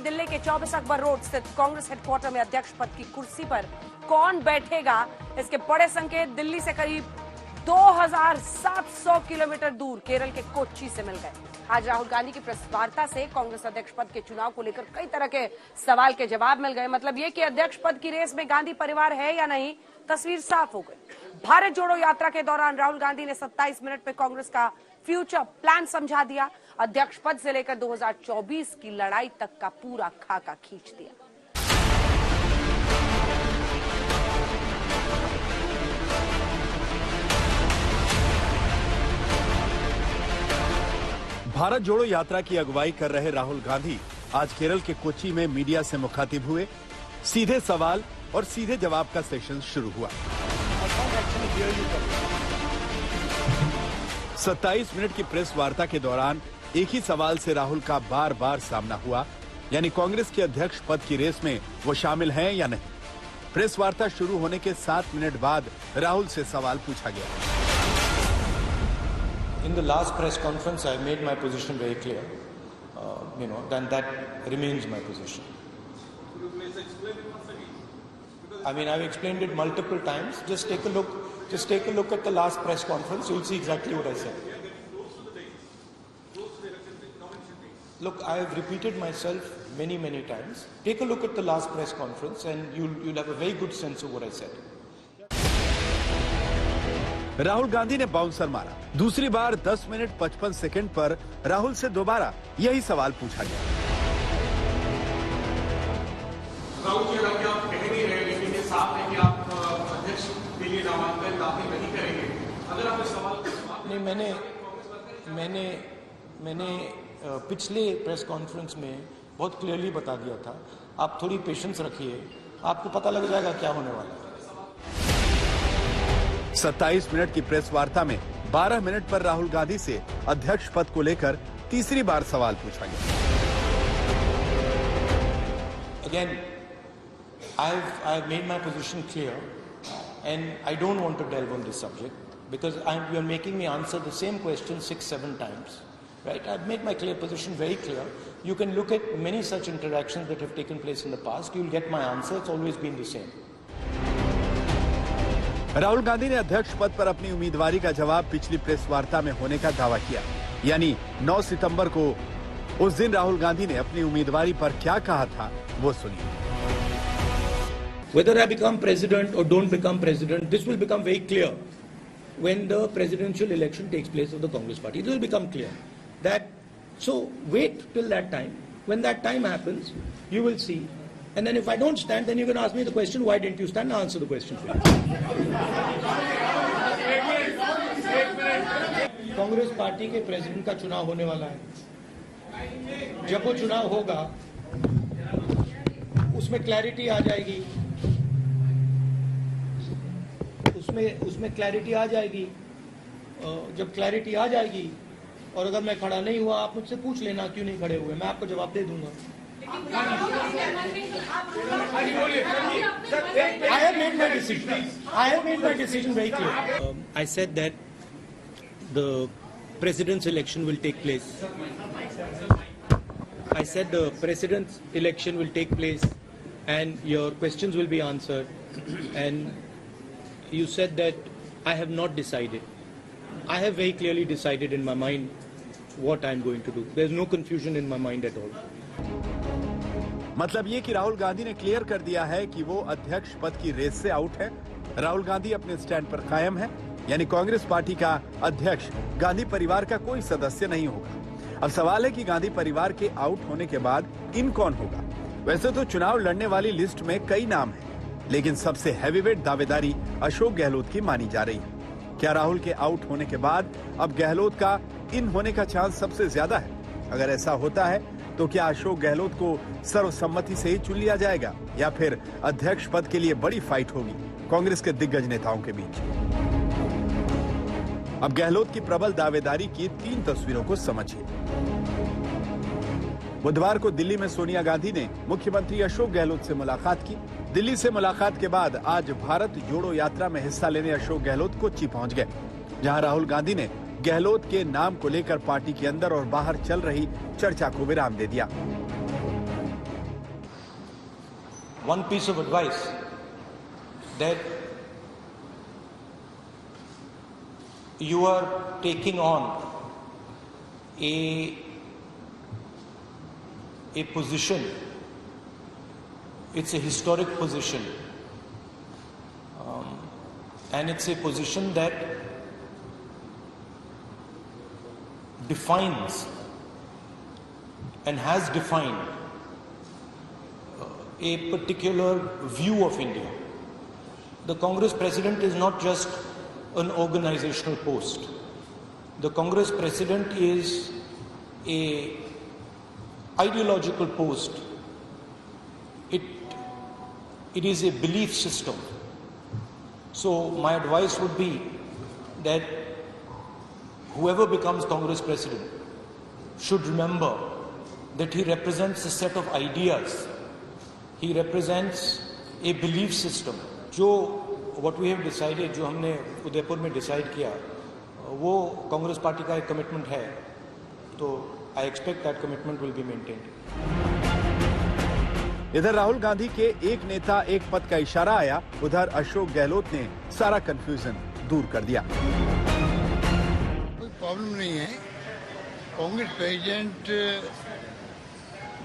दिल्ली के 24 अकबर रोड स्थित कांग्रेस हेडक्वार्टर में अध्यक्ष पद की कुर्सी पर कौन बैठेगा, इसके बड़े संकेत दिल्ली से करीब 2700 किलोमीटर दूर केरल के कोच्चि से मिल गए। आज राहुल गांधी की प्रेस वार्ता से कांग्रेस अध्यक्ष पद के चुनाव को लेकर कई तरह के सवाल के जवाब मिल गए। मतलब ये कि अध्यक्ष पद की रेस में गांधी परिवार है या नहीं, तस्वीर साफ हो गई। भारत जोड़ो यात्रा के दौरान राहुल गांधी ने 27 मिनट में कांग्रेस का फ्यूचर प्लान समझा दिया। अध्यक्ष पद से लेकर 2024 की लड़ाई तक का पूरा खाका खींच दिया। भारत जोड़ो यात्रा की अगुवाई कर रहे राहुल गांधी आज केरल के कोच्चि में मीडिया से मुखातिब हुए। सीधे सवाल और सीधे जवाब का सेशन शुरू हुआ। 27 मिनट की प्रेस वार्ता के दौरान एक ही सवाल से राहुल का बार बार सामना हुआ, यानी कांग्रेस के अध्यक्ष पद की रेस में वो शामिल हैं या नहीं। प्रेस वार्ता शुरू होने के 7 मिनट बाद राहुल से सवाल पूछा गया। In the last press conference, I made my position very clear. Then that remains my position. Could you please explain it once again? I mean, I've explained it multiple times. Just take a look. Just take a look at the last press conference. You'll see exactly what I said. Look, I have repeated myself many, many times. Take a look at the last press conference, and you'll have a very good sense of what I said. Rahul Gandhi ने bouncer मारा। दूसरी बार 10 minute 55 second पर राहुल से दोबारा यही सवाल पूछा गया। राहुल जी, अगर आप कह नहीं रहे, लेकिन ये साफ है कि आप अध्यक्ष के लिए नामांकन दाखिल नहीं करेंगे। अगर आप इस सवाल नहीं, मैंने पिछले प्रेस कॉन्फ्रेंस में बहुत क्लियरली बता दिया था। आप थोड़ी पेशेंस रखिए, आपको पता लग जाएगा क्या होने वाला है। 27 मिनट की प्रेस वार्ता में 12 मिनट पर राहुल गांधी से अध्यक्ष पद को लेकर तीसरी बार सवाल पूछा गया। Again, I've made my position clear, and I don't want to delve on this subject because you are making me answer the same question 6-7 times. Right? I've made my position very clear. You can look at many such interactions that have taken place in the past. You'll get my answer. It's always been the same. Rahul Gandhi ने अध्यक्ष पद पर अपनी उम्मीदवारी का जवाब पिछली press वार्ता में होने का दावा किया, यानी 9 सितंबर को। उस दिन राहुल गांधी ने अपनी उम्मीदवारी पर क्या कहा था, वो सुनिए। Whether I become president or don't become president, this will become very clear when the presidential election takes place of the Congress party. It will become clear that, so wait till that time. When that time happens, you will see. And then if I don't stand, then you can ask me the question, why didn't you stand? I'll answer the question for you. Congress party के president का चुनाव होने वाला है। जब वो चुनाव होगा, उसमें क्लैरिटी आ जाएगी। उसमें क्लैरिटी आ जाएगी। जब क्लैरिटी आ जाएगी और अगर मैं खड़ा नहीं हुआ, आप मुझसे पूछ लेना क्यों नहीं खड़े हुए, मैं आपको जवाब दे दूंगा। I have made my decision. I have made my decision very clear. I said that the president's election will take place. I said the president's election will take place, and your questions will be answered. And you said that I have not decided. I have very clearly decided in my mind what I am going to do. There is no confusion in my mind at all. मतलब ये कि राहुल गांधी ने clear कर दिया है कि वो अध्यक्ष पद की रेस से आउट है। राहुल गांधी अपने स्टैंड पर कायम है, यानी कांग्रेस पार्टी का अध्यक्ष गांधी परिवार का कोई सदस्य नहीं होगा। अब सवाल है कि गांधी परिवार के आउट होने के बाद इन कौन होगा। वैसे तो चुनाव लड़ने वाली लिस्ट में कई नाम हैं, लेकिन सबसे हैवीवेट दावेदारी अशोक गहलोत की मानी जा रही है। क्या राहुल के आउट होने के बाद अब गहलोत का इन होने का चांस सबसे ज्यादा है? अगर ऐसा होता है तो क्या अशोक गहलोत को सर्वसम्मति से ही चुन लिया जाएगा, या फिर अध्यक्ष पद के लिए बड़ी फाइट होगी कांग्रेस के दिग्गज नेताओं के बीच? अब गहलोत की प्रबल दावेदारी की 3 तस्वीरों को समझिए। बुधवार को दिल्ली में सोनिया गांधी ने मुख्यमंत्री अशोक गहलोत से मुलाकात की। दिल्ली से मुलाकात के बाद आज भारत जोड़ो यात्रा में हिस्सा लेने अशोक गहलोत कोच्चि पहुंच गए, जहां राहुल गांधी ने गहलोत के नाम को लेकर पार्टी के अंदर और बाहर चल रही चर्चा को विराम दे दिया। one piece of advice that you are taking on a position. It's a historic position, and it's a position that defines and has defined a particular view of India. The Congress president is not just an organizational post. The Congress president is a ideological post. It is a belief system. So my advice would be that whoever becomes Congress president should remember that he represents a set of ideas. He represents a belief system. What we have decided, जो हमने उदयपुर में decide किया, वो Congress party का एक commitment है. तो I expect that commitment will be maintained. इधर राहुल गांधी के एक नेता एक पद का इशारा आया, उधर अशोक गहलोत ने सारा कंफ्यूजन दूर कर दिया. कोई प्रॉब्लम नहीं है. कांग्रेस प्रेसिडेंट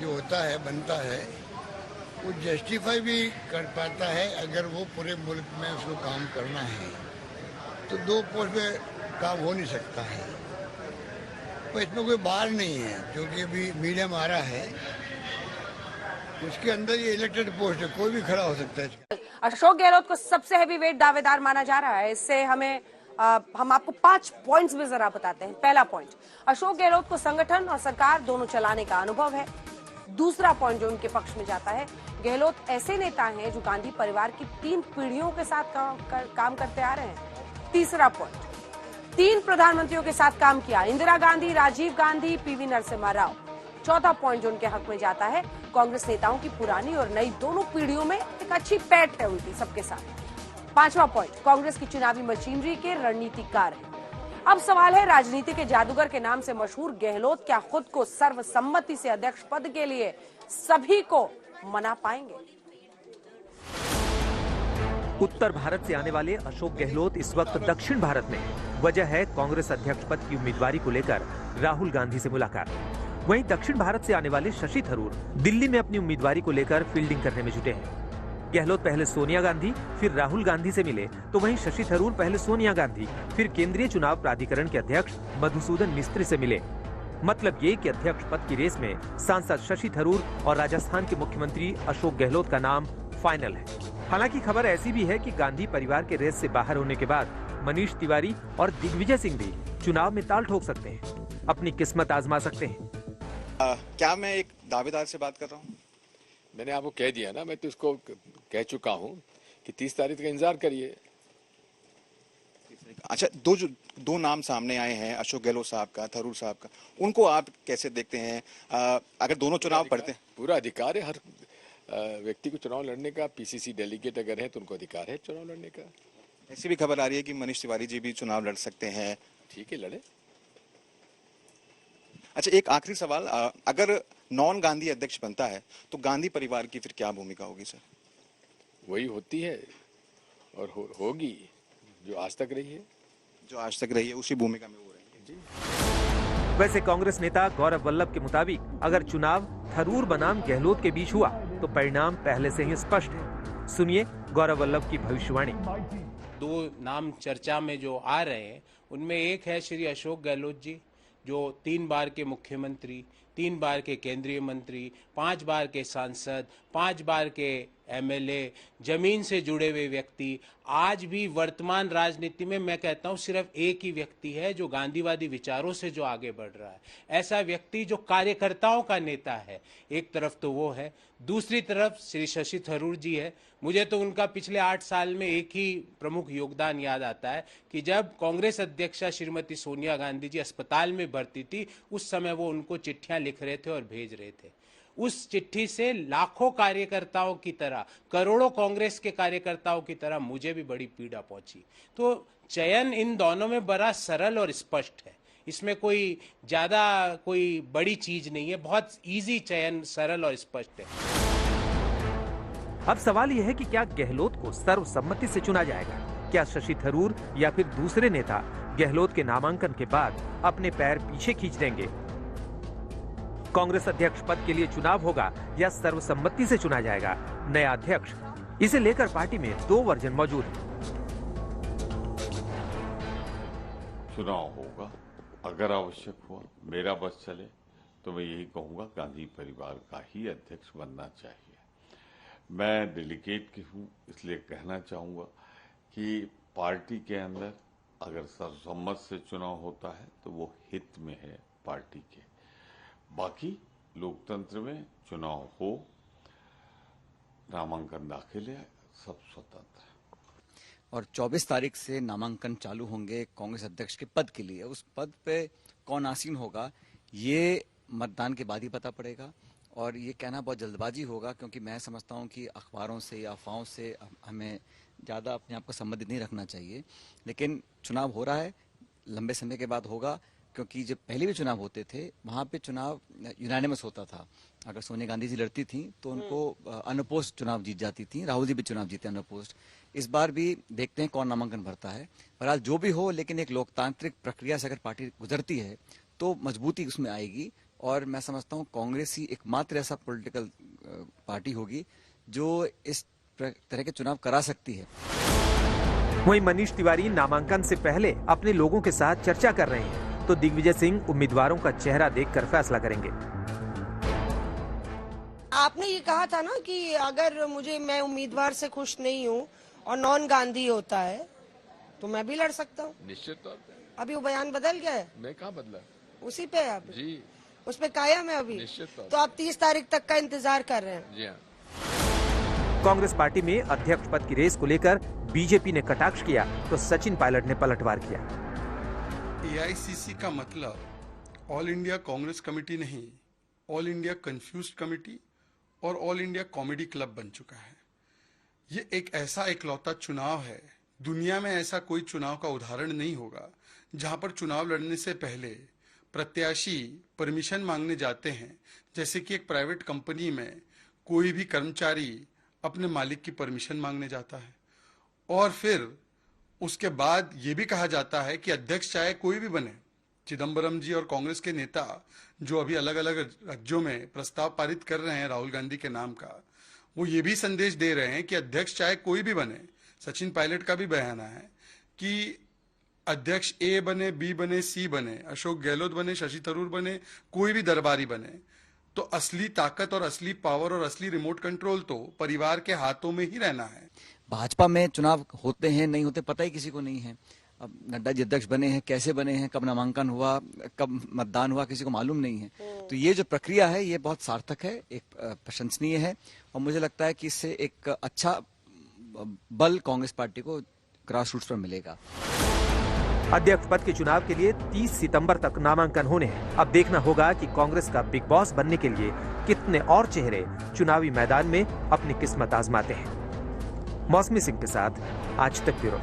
जो होता है, बनता है, वो जस्टिफाई भी कर पाता है. अगर वो पूरे मुल्क में उसको काम करना है तो 2 पोस्ट पे काम हो नहीं सकता है. तो इसमें कोई बार नहीं है, क्योंकि अभी मीडिया में आ रहा है, उसके अंदर ये इलेक्टेड पोस्ट है, कोई भी खड़ा हो सकता है. अशोक गहलोत को सबसे हैवीवेट दावेदार माना जा रहा है. इससे हम आपको 5 पॉइंट्स भी जरा बताते हैं. पहला पॉइंट, अशोक गहलोत को संगठन और सरकार दोनों चलाने का अनुभव है. दूसरा पॉइंट जो उनके पक्ष में जाता है, गहलोत ऐसे नेता हैं जो गांधी परिवार की 3 पीढ़ियों के साथ काम करते आ रहे हैं. तीसरा पॉइंट, 3 प्रधानमंत्रियों के साथ काम किया, इंदिरा गांधी, राजीव गांधी, पीवी नरसिम्हा राव. चौथा पॉइंट जो उनके हक में जाता है, कांग्रेस नेताओं की पुरानी और नई दोनों पीढ़ियों में एक अच्छी पैठ है उनकी सबके साथ. 5वां पॉइंट, कांग्रेस की चुनावी मशीनरी के रणनीतिकार हैं. अब सवाल है, राजनीति के जादूगर के नाम से मशहूर गहलोत क्या खुद को सर्वसम्मति से अध्यक्ष पद के लिए सभी को मना पाएंगे? उत्तर भारत से आने वाले अशोक गहलोत इस वक्त दक्षिण भारत में. वजह है कांग्रेस अध्यक्ष पद की उम्मीदवारी को लेकर राहुल गांधी से मुलाकात. वहीं दक्षिण भारत से आने वाले शशि थरूर दिल्ली में अपनी उम्मीदवारी को लेकर फील्डिंग करने में जुटे हैं. गहलोत पहले सोनिया गांधी फिर राहुल गांधी से मिले, तो वहीं शशि थरूर पहले सोनिया गांधी फिर केंद्रीय चुनाव प्राधिकरण के अध्यक्ष मधुसूदन मिस्त्री से मिले. मतलब ये कि अध्यक्ष पद की रेस में सांसद शशि थरूर और राजस्थान के मुख्यमंत्री अशोक गहलोत का नाम फाइनल है. हालांकि खबर ऐसी भी है कि गांधी परिवार के रेस से बाहर होने के बाद मनीष तिवारी और दिग्विजय सिंह भी चुनाव में ताल ठोक सकते हैं, अपनी किस्मत आजमा सकते हैं. क्या मैं एक दावेदार से बात कर रहा हूँ? मैंने आपको कह दिया ना, मैं तो इसको कह चुका हूँ कि 30 तारीख का इंतजार करिए. अच्छा, दो नाम सामने आए हैं, अशोक गहलोत साहब का, थरूर साहब का. उनको आप कैसे देखते हैं? अगर दोनों चुनाव पड़ते हैं? पूरा अधिकार है हर व्यक्ति को चुनाव लड़ने का. पीसीसी डेलीगेट अगर है तो उनको अधिकार है चुनाव लड़ने का. ऐसी भी खबर आ रही है कि मनीष तिवारी जी भी चुनाव लड़ सकते हैं. ठीक है, लड़े. अच्छा, एक आखिरी सवाल, अगर नॉन गांधी अध्यक्ष बनता है तो गांधी परिवार की फिर क्या भूमिका होगी सर? वही होती है और होगी जो आज तक रही है. जो आज तक रही है उसी भूमिका में वो रहेंगे. जी. वैसे कांग्रेस नेता गौरव वल्लभ के मुताबिक अगर चुनाव थरूर बनाम गहलोत के बीच हुआ तो परिणाम पहले से ही स्पष्ट है. सुनिए गौरव वल्लभ की भविष्यवाणी. 2 नाम चर्चा में जो आ रहे हैं उनमें एक है श्री अशोक गहलोत जी, जो 3 बार के मुख्यमंत्री, 3 बार के केंद्रीय मंत्री, 5 बार के सांसद, 5 बार के एमएलए, जमीन से जुड़े हुए व्यक्ति. आज भी वर्तमान राजनीति में मैं कहता हूं सिर्फ एक ही व्यक्ति है जो गांधीवादी विचारों से जो आगे बढ़ रहा है. ऐसा व्यक्ति जो कार्यकर्ताओं का नेता है. एक तरफ तो वो है, दूसरी तरफ श्री शशि थरूर जी है. मुझे तो उनका पिछले 8 साल में एक ही प्रमुख योगदान याद आता है कि जब कांग्रेस अध्यक्षा श्रीमती सोनिया गांधी जी अस्पताल में भर्ती थी, उस समय वो उनको चिट्ठियां लिख रहे थे और भेज रहे थे. उस चिट्ठी से लाखों कार्यकर्ताओं की तरह, करोड़ों कांग्रेस के कार्यकर्ताओं की तरह मुझे भी बड़ी पीड़ा पहुंची. तो चयन इन दोनों में बड़ा सरल और स्पष्ट है. इसमें कोई ज्यादा बड़ी चीज नहीं है. बहुत इजी चयन, सरल और स्पष्ट है. अब सवाल यह है कि क्या गहलोत को सर्वसम्मति से चुना जाएगा? क्या शशि थरूर या फिर दूसरे नेता गहलोत के नामांकन के बाद अपने पैर पीछे खींच देंगे? कांग्रेस अध्यक्ष पद के लिए चुनाव होगा या सर्वसम्मति से चुना जाएगा नया अध्यक्ष? इसे लेकर पार्टी में दो वर्जन मौजूद है। चुनाव होगा, अगर आवश्यक हुआ, मेरा बस चले तो मैं यही कहूंगा गांधी परिवार का ही अध्यक्ष बनना चाहिए। मैं डेलीगेट की हूं, इसलिए कहना चाहूंगा कि पार्टी के अंदर अगर सर्वसम्मत से चुनाव होता है तो वो हित में है पार्टी के। बाकी लोकतंत्र में चुनाव हो, नामांकन दाखिल है, सब स्वतंत्र है। और 24 तारीख से नामांकन चालू होंगे कांग्रेस अध्यक्ष के पद के लिए। उस पद पे कौन आसीन होगा ये मतदान के बाद ही पता पड़ेगा, और ये कहना बहुत जल्दबाजी होगा, क्योंकि मैं समझता हूँ कि अखबारों से या अफवाहों से हमें ज़्यादा अपने आप को संबंधित नहीं रखना चाहिए। लेकिन चुनाव हो रहा है, लंबे समय के बाद होगा, क्योंकि जब पहले भी चुनाव होते थे वहाँ पे चुनाव यूनानिमस होता था। अगर सोनिया गांधी जी लड़ती थी तो उनको अनअपोज्ड चुनाव जीत जाती थी, राहुल जी भी चुनाव जीते अनअपोज्ड। इस बार भी देखते हैं कौन नामांकन भरता है। पर आज जो भी हो, लेकिन एक लोकतांत्रिक प्रक्रिया से अगर पार्टी गुजरती है तो मजबूती उसमें आएगी, और मैं समझता हूँ कांग्रेस ही एकमात्र ऐसा पॉलिटिकल पार्टी होगी जो इस तरह के चुनाव करा सकती है। वहीं मनीष तिवारी नामांकन से पहले अपने लोगों के साथ चर्चा कर रहे हैं, तो दिग्विजय सिंह उम्मीदवारों का चेहरा देखकर फैसला करेंगे। आपने ये कहा था ना कि अगर मैं उम्मीदवार से खुश नहीं हूँ और नॉन गांधी होता है तो मैं भी लड़ सकता हूँ। निश्चित तौर पे। अभी वो बयान बदल गया है? मैं कहाँ बदला? उसी पे आप जी, उस पे कायम है अभी? निश्चित तौर। तो आप 30 तारीख तक का इंतजार कर रहे हैं? जी हाँ। कांग्रेस पार्टी में अध्यक्ष पद की रेस को लेकर बीजेपी ने कटाक्ष किया तो सचिन पायलट ने पलटवार किया। एआईसीसी का मतलब ऑल इंडिया कांग्रेस कमेटी नहीं, ऑल इंडिया कंफ्यूज्ड कमेटी और ऑल इंडिया कॉमेडी क्लब बन चुका है। ये एक ऐसा इकलौता चुनाव है, दुनिया में ऐसा कोई चुनाव का उदाहरण नहीं होगा जहां पर चुनाव लड़ने से पहले प्रत्याशी परमिशन मांगने जाते हैं, जैसे कि एक प्राइवेट कंपनी में कोई भी कर्मचारी अपने मालिक की परमिशन मांगने जाता है, और फिर उसके बाद ये भी कहा जाता है कि अध्यक्ष चाहे कोई भी बने। चिदम्बरम जी और कांग्रेस के नेता जो अभी अलग अलग राज्यों में प्रस्ताव पारित कर रहे हैं राहुल गांधी के नाम का, वो ये भी संदेश दे रहे हैं कि अध्यक्ष चाहे कोई भी बने। सचिन पायलट का भी बयान है कि अध्यक्ष ए बने, बी बने, सी बने, अशोक गहलोत बने, शशि थरूर बने, कोई भी दरबारी बने, तो असली ताकत और असली पावर और असली रिमोट कंट्रोल तो परिवार के हाथों में ही रहना है। भाजपा में चुनाव होते हैं नहीं होते पता ही किसी को नहीं है। अब नड्डा जी अध्यक्ष बने हैं, कैसे बने हैं, कब नामांकन हुआ, कब मतदान हुआ, किसी को मालूम नहीं है। तो ये जो प्रक्रिया है ये बहुत सार्थक है, एक प्रशंसनीय है, और मुझे लगता है कि इससे एक अच्छा बल कांग्रेस पार्टी को ग्रास रूट्स पर मिलेगा। अध्यक्ष पद के चुनाव के लिए 30 सितंबर तक नामांकन होने हैं। अब देखना होगा कि कांग्रेस का बिग बॉस बनने के लिए कितने और चेहरे चुनावी मैदान में अपनी किस्मत आजमाते हैं। मौसमी सिंह के साथ आज तक ब्यूरो।